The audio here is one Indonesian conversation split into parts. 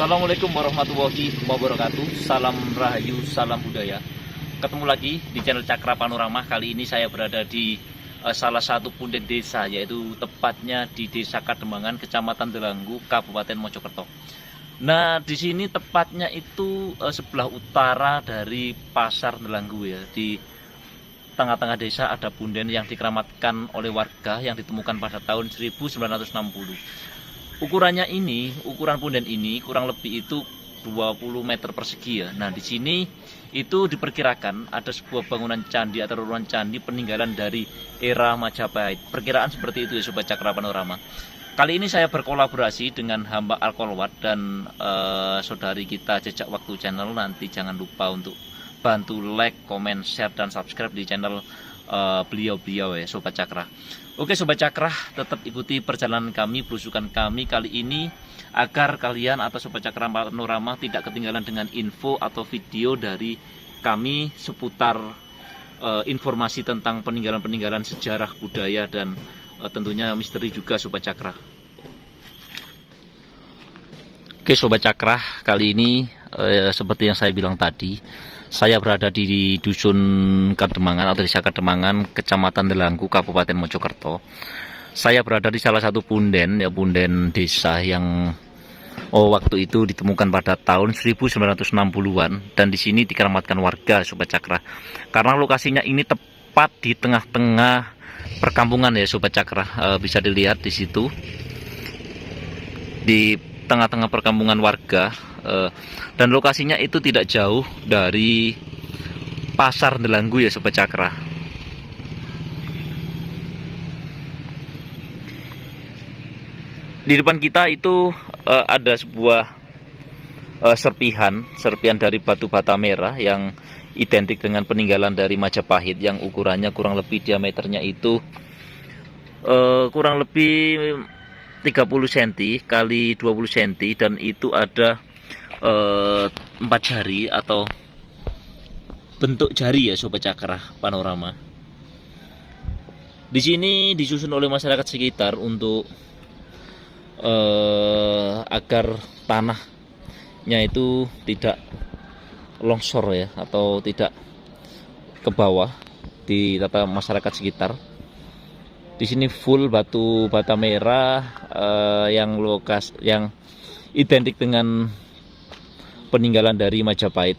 Assalamualaikum warahmatullahi wabarakatuh. Salam Rahayu, salam budaya. Ketemu lagi di channel Cakra Panorama. Kali ini saya berada di salah satu punden desa, yaitu tepatnya di Desa Kademangan, Kecamatan Delanggu, Kabupaten Mojokerto. Nah, di sini tepatnya itu sebelah utara dari Pasar Delanggu ya. Di tengah-tengah desa ada punden yang dikeramatkan oleh warga yang ditemukan pada tahun 1960. Ukuran punden ini kurang lebih itu 20 meter persegi ya. Nah, di sini itu diperkirakan ada sebuah bangunan candi atau reruntuhan candi peninggalan dari era Majapahit. Perkiraan seperti itu ya Sobat Cakra Panorama. Kali ini saya berkolaborasi dengan hamba Alkolwat dan saudari kita Jejak Waktu Channel. Nanti jangan lupa untuk bantu like, komen, share, dan subscribe di channel beliau-beliau ya Sobat Cakra. Oke Sobat Cakra, tetap ikuti perjalanan kami, belusukan kami kali ini agar kalian atau Sobat Cakra Panorama tidak ketinggalan dengan info atau video dari kami seputar informasi tentang peninggalan-peninggalan sejarah budaya dan tentunya misteri juga Sobat Cakra. Oke Sobat Cakra, kali ini seperti yang saya bilang tadi, saya berada di Dusun Kademangan atau Desa Kademangan, Kecamatan Delanggu, Kabupaten Mojokerto. Saya berada di salah satu punden desa yang waktu itu ditemukan pada tahun 1960-an dan di sini dikeramatkan warga Sobat Cakra. Karena lokasinya ini tepat di tengah-tengah perkampungan ya Sobat Cakra. Bisa dilihat di situ. Di tengah-tengah perkampungan warga. Dan lokasinya itu tidak jauh dari Pasar Delanggu ya Sobat Cakra. Di depan kita itu ada sebuah serpihan dari batu bata merah yang identik dengan peninggalan dari Majapahit yang ukurannya kurang lebih diameternya itu kurang lebih 30 cm kali 20 cm dan itu ada 4 jari atau bentuk jari ya Sobat Cakra Panorama. Di sini disusun oleh masyarakat sekitar untuk agar tanahnya itu tidak longsor ya atau tidak ke bawah di tata masyarakat sekitar. Di sini full batu bata merah yang identik dengan peninggalan dari Majapahit.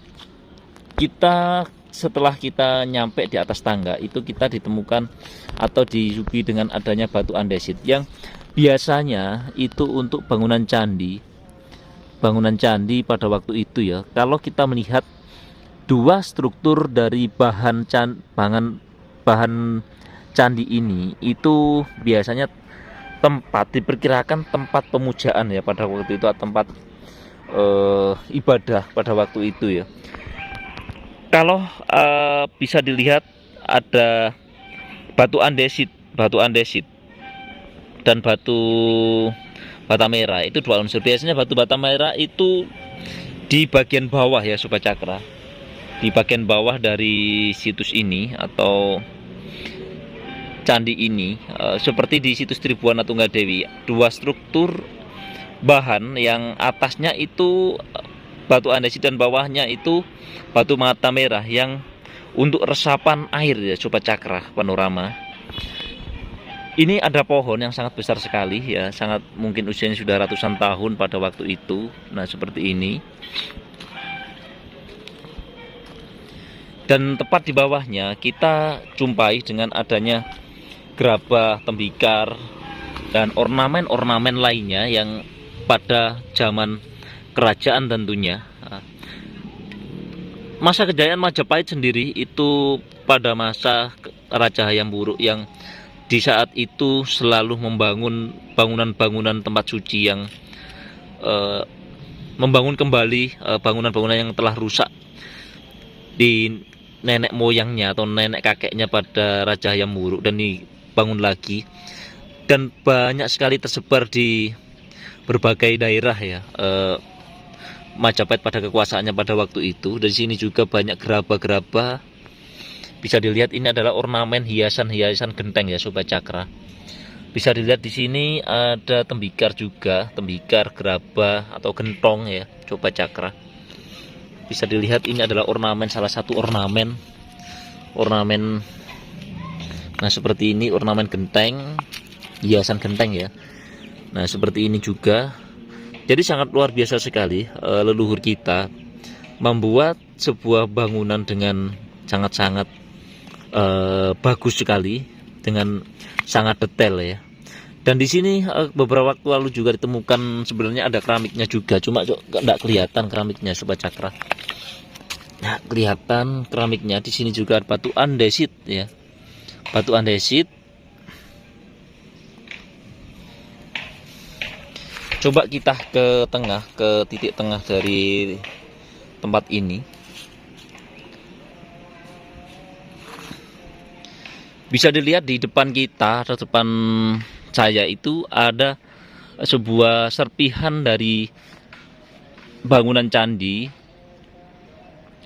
Setelah kita nyampe di atas tangga itu kita ditemukan atau disuguhi dengan adanya batu andesit yang biasanya itu untuk bangunan candi pada waktu itu ya. Kalau kita melihat dua struktur dari bahan candi ini itu biasanya diperkirakan tempat pemujaan ya pada waktu itu, tempat ibadah pada waktu itu ya. Kalau bisa dilihat ada batu andesit dan batu bata merah, itu dua unsur. Biasanya batu bata merah itu di bagian bawah ya Sobat Cakra, di bagian bawah dari situs ini atau candi ini, seperti di situs Tribuana Tunggadewi, dua struktur bahan yang atasnya itu batu andesit dan bawahnya itu batu bata merah yang untuk resapan air ya Sobat Cakra Panorama. Ini ada pohon yang sangat besar sekali ya, sangat mungkin usianya sudah ratusan tahun pada waktu itu. Nah, seperti ini. Dan tepat di bawahnya kita jumpai dengan adanya gerabah, tembikar, dan ornamen-ornamen lainnya yang pada zaman kerajaan tentunya. Masa kejayaan Majapahit sendiri itu pada masa Raja Hayam Wuruk yang di saat itu selalu membangun bangunan-bangunan tempat suci yang membangun kembali bangunan-bangunan yang telah rusak di nenek moyangnya atau nenek kakeknya pada Raja Hayam Wuruk dan dibangun lagi, dan banyak sekali tersebar di berbagai daerah ya Majapahit pada kekuasaannya pada waktu itu. Di sini juga banyak gerabah-gerabah. Bisa dilihat ini adalah ornamen hiasan-hiasan genteng ya Sobat Cakra. Bisa dilihat di sini ada tembikar juga, tembikar, gerabah atau gentong ya, coba cakra. Bisa dilihat ini adalah ornamen, salah satu ornamen. Nah seperti ini ornamen genteng, hiasan genteng ya. Nah seperti ini juga. Jadi sangat luar biasa sekali leluhur kita membuat sebuah bangunan dengan sangat-sangat bagus sekali, dengan sangat detail ya. Dan di sini beberapa waktu lalu juga ditemukan sebenarnya ada keramiknya juga, cuma nggak kelihatan keramiknya sobat cakra. Nah, kelihatan keramiknya di sini juga ada batu andesit ya. Batu andesit. Coba kita ke tengah, ke titik tengah dari tempat ini. Bisa dilihat di depan kita atau depan saya itu ada sebuah serpihan dari bangunan candi.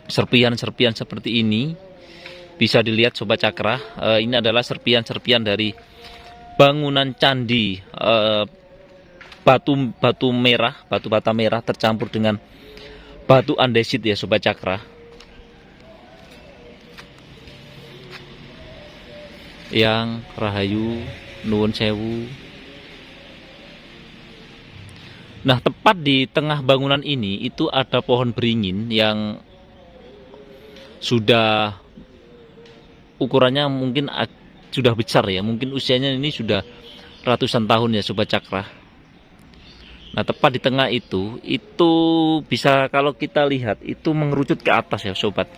Serpihan-serpihan seperti ini bisa dilihat sobat cakra. Ini adalah serpihan-serpihan dari bangunan candi, batu merah, batu bata merah tercampur dengan batu andesit ya sobat cakra. Yang rahayu nuwun sewu. Nah tepat di tengah bangunan ini itu ada pohon beringin yang sudah ukurannya mungkin sudah besar ya, mungkin usianya ini sudah ratusan tahun ya sobat cakra. Nah tepat di tengah itu bisa kalau kita lihat itu mengerucut ke atas ya sobat.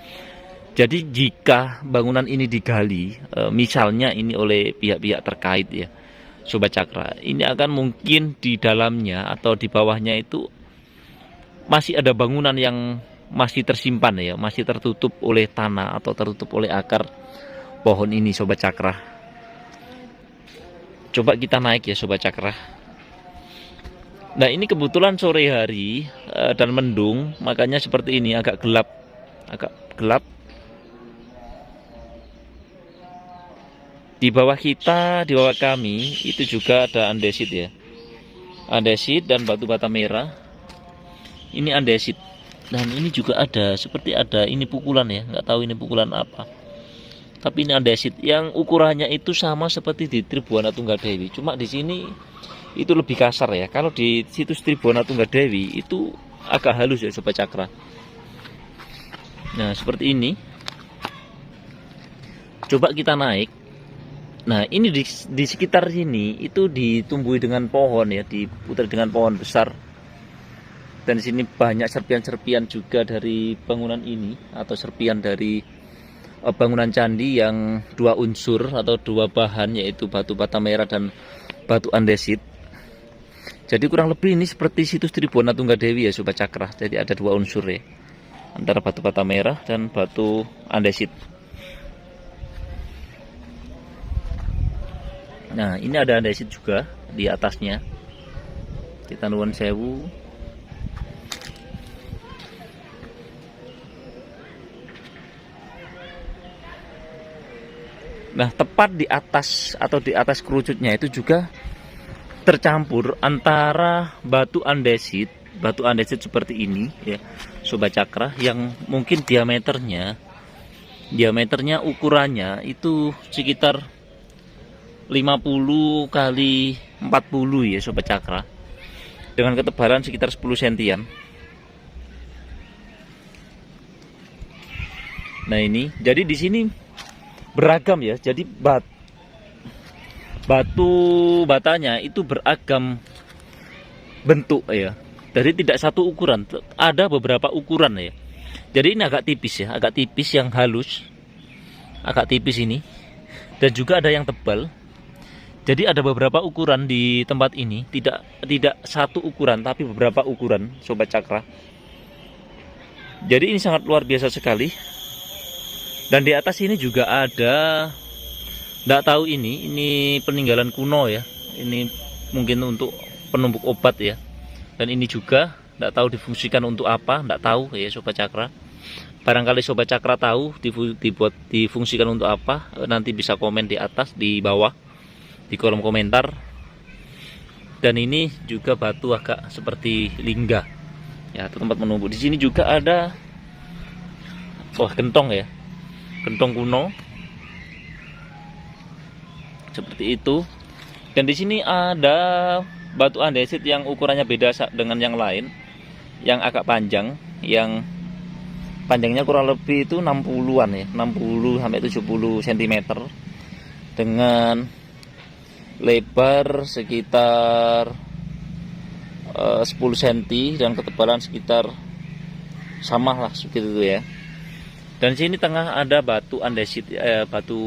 Jadi jika bangunan ini digali, misalnya ini oleh pihak-pihak terkait ya, sobat cakra, ini akan mungkin di dalamnya atau di bawahnya itu masih ada bangunan yang masih tersimpan ya, masih tertutup oleh tanah atau tertutup oleh akar pohon ini, sobat cakra. Coba kita naik ya, sobat cakra. Nah ini kebetulan sore hari dan mendung, makanya seperti ini agak gelap. Di bawah kita, di bawah kami itu juga ada andesit ya, andesit dan batu bata merah. Ini andesit dan ini juga ada seperti ada ini pukulan ya, nggak tahu ini pukulan apa, tapi ini andesit yang ukurannya itu sama seperti di Tribuana Tunggadewi, cuma di sini itu lebih kasar ya. Kalau di situs Tribuana Tunggadewi itu agak halus ya sobat cakra. Nah seperti ini. Coba kita naik. Nah ini di sekitar sini itu ditumbuhi dengan pohon ya, diputar dengan pohon besar. Dan di sini banyak serpian-serpian juga dari bangunan ini atau serpian dari bangunan candi yang dua unsur atau dua bahan, yaitu batu bata merah dan batu andesit. Jadi kurang lebih ini seperti situs Tribuana Tunggadewi ya sobat cakra. Jadi ada dua unsur ya, antara batu bata merah dan batu andesit. Nah ini ada andesit juga di atasnya. Kita nuwun sewu. Nah tepat di atas atau di atas kerucutnya itu juga tercampur antara batu andesit seperti ini ya sobat cakra, yang mungkin diameternya ukurannya itu sekitar 50 kali 40 ya sobat cakra, dengan ketebalan sekitar 10 sentian. Nah ini jadi di sini beragam ya, jadi batu batanya itu beragam bentuk ya, jadi tidak satu ukuran, ada beberapa ukuran ya. Jadi ini agak tipis ya, agak tipis yang halus, agak tipis ini, dan juga ada yang tebal. Jadi ada beberapa ukuran di tempat ini, tidak satu ukuran tapi beberapa ukuran sobat cakra. Jadi ini sangat luar biasa sekali. Dan di atas ini juga ada, nggak tahu ini peninggalan kuno ya, ini mungkin untuk penumbuk obat ya. Dan ini juga nggak tahu difungsikan untuk apa, nggak tahu ya sobat cakra. Barangkali sobat cakra tahu difungsikan untuk apa, nanti bisa komen di atas, di bawah di kolom komentar. Dan ini juga batu agak seperti lingga ya, tempat menumbuk. Di sini juga ada gentong ya, gentong kuno seperti itu. Dan di sini ada batu andesit yang ukurannya beda dengan yang lain, yang agak panjang, yang panjangnya kurang lebih itu 60-an ya, 60 sampai 70 cm dengan lebar sekitar 10 cm dan ketebalan sekitar sama lah segitu ya. Dan sini tengah ada batu andesit, batu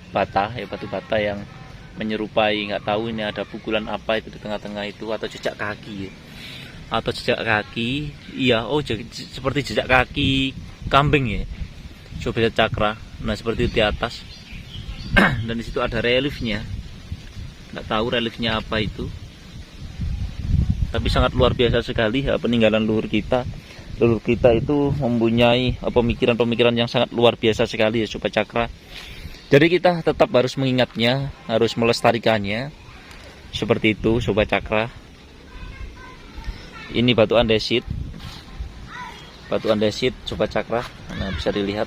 bata ya, batu bata yang menyerupai, nggak tahu ini ada pukulan apa itu di tengah-tengah itu, atau jejak kaki ya. Atau jejak kaki, iya, seperti jejak kaki kambing ya, coba cakra. Nah seperti itu di atas. Dan di situ ada reliefnya, nggak tahu reliefnya apa itu, tapi sangat luar biasa sekali ya, peninggalan leluhur kita. Leluhur kita itu mempunyai pemikiran-pemikiran yang sangat luar biasa sekali ya Sobat Cakra. Jadi kita tetap harus mengingatnya, harus melestarikannya, seperti itu Sobat Cakra. Ini batu andesit Sobat Cakra. Nah bisa dilihat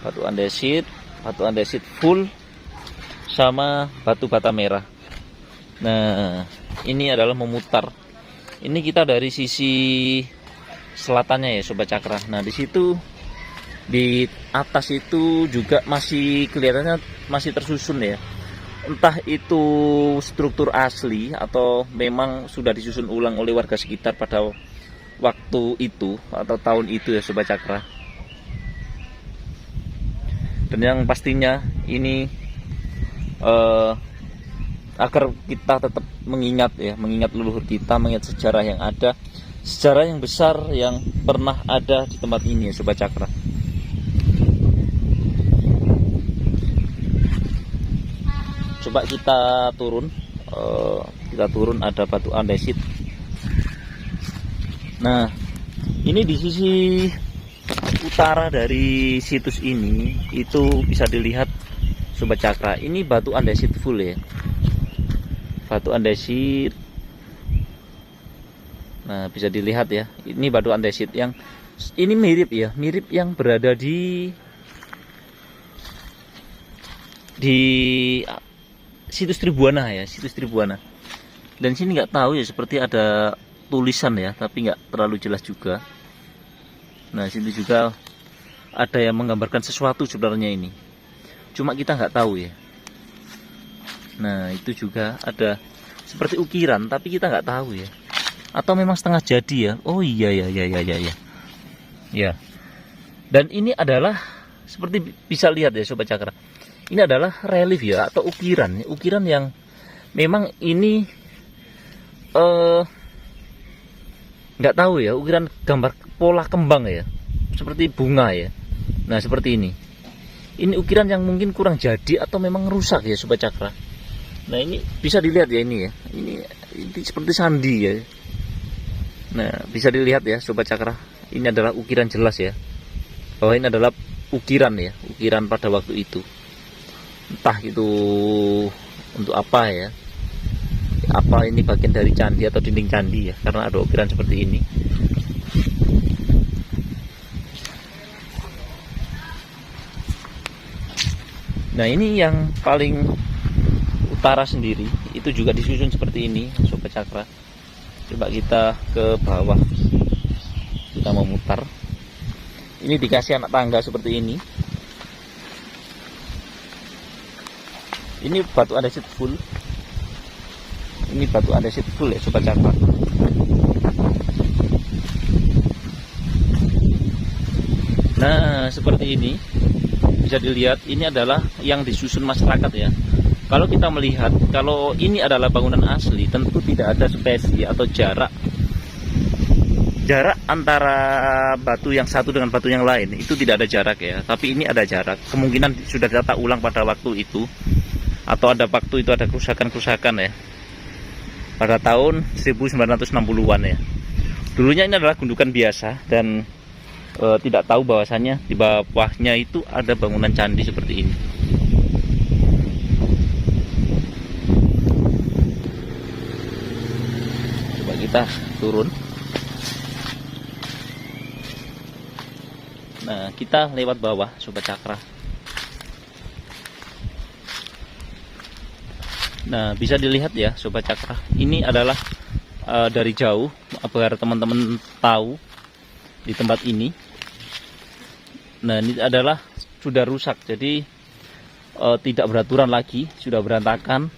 batu andesit full sama batu bata merah. Nah ini adalah memutar. Ini kita dari sisi selatannya ya Sobat Cakra. Nah di situ di atas itu juga masih kelihatannya masih tersusun ya. Entah itu struktur asli atau memang sudah disusun ulang oleh warga sekitar pada waktu itu atau tahun itu ya Sobat Cakra. Dan yang pastinya ini agar kita tetap mengingat leluhur kita, mengingat sejarah yang ada, sejarah yang besar yang pernah ada di tempat ini ya Sobat Cakra. Coba kita turun, ada batu andesit. Nah ini di sisi utara dari situs ini itu bisa dilihat Sobat Cakra, ini batu andesit full ya, batu andesit. Nah bisa dilihat ya, ini batu andesit yang ini mirip yang berada di situs Tribuana ya, situs Tribuana. Dan sini nggak tahu ya, seperti ada tulisan ya, tapi nggak terlalu jelas juga. Nah sini juga ada yang menggambarkan sesuatu sebenarnya ini, cuma kita nggak tahu ya. Nah itu juga ada seperti ukiran, tapi kita nggak tahu ya, atau memang setengah jadi ya. Oh iya ya. Dan ini adalah seperti bisa lihat ya Sobat Cakra, ini adalah relief ya, atau ukiran yang memang ini nggak tahu ya, ukiran gambar pola kembang ya, seperti bunga ya. Nah seperti ini ukiran yang mungkin kurang jadi atau memang rusak ya Sobat Cakra. Nah ini bisa dilihat ya, ini seperti sandi ya. Nah bisa dilihat ya Sobat Cakra, ini adalah ukiran jelas ya, bahwa ini adalah ukiran pada waktu itu. Entah itu untuk apa ya, apa ini bagian dari candi atau dinding candi ya, karena ada ukiran seperti ini. Nah ini yang paling utara sendiri itu juga disusun seperti ini Sobat Cakra. Coba kita ke bawah, kita memutar. Ini dikasih anak tangga seperti ini. Ini batu andesit full. Ini batu andesit full ya Sobat Cakra. Nah seperti ini bisa dilihat, ini adalah yang disusun masyarakat ya. Kalau kita melihat, kalau ini adalah bangunan asli, tentu tidak ada spesi atau jarak antara batu yang satu dengan batu yang lain, itu tidak ada jarak ya. Tapi ini ada jarak, kemungkinan sudah ditata ulang pada waktu itu, atau ada waktu itu ada kerusakan-kerusakan ya, pada tahun 1960-an ya. Dulunya ini adalah gundukan biasa, dan tidak tahu bahwasannya di bawahnya itu ada bangunan candi seperti ini. kita turun. Nah, kita lewat bawah Sobat Cakra. Nah, bisa dilihat ya Sobat Cakra, ini adalah dari jauh agar teman-teman tahu di tempat ini. Nah, ini adalah sudah rusak, jadi tidak beraturan lagi, sudah berantakan.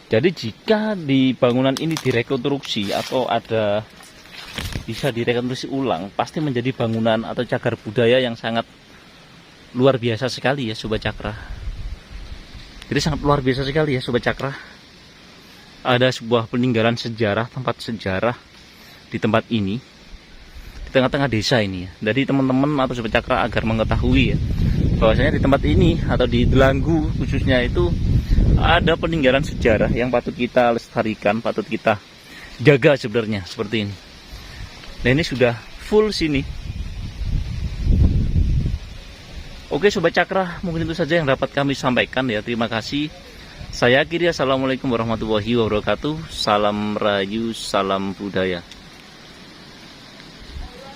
Jadi jika di bangunan ini direkonstruksi atau bisa direkonstruksi ulang, pasti menjadi bangunan atau cagar budaya yang sangat luar biasa sekali ya Sobat Cakra. Jadi sangat luar biasa sekali ya Sobat Cakra. Ada sebuah peninggalan sejarah, tempat sejarah di tempat ini, di tengah-tengah desa ini ya. Jadi teman-teman atau Sobat Cakra agar mengetahui ya, bahwasanya di tempat ini atau di Delanggu khususnya itu ada peninggalan sejarah yang patut kita lestarikan, patut kita jaga sebenarnya seperti ini. Nah, ini sudah full sini. Oke Sobat Cakra, mungkin itu saja yang dapat kami sampaikan ya. Terima kasih. Saya akhiri, assalamualaikum warahmatullahi wabarakatuh. Salam Rayu, salam budaya.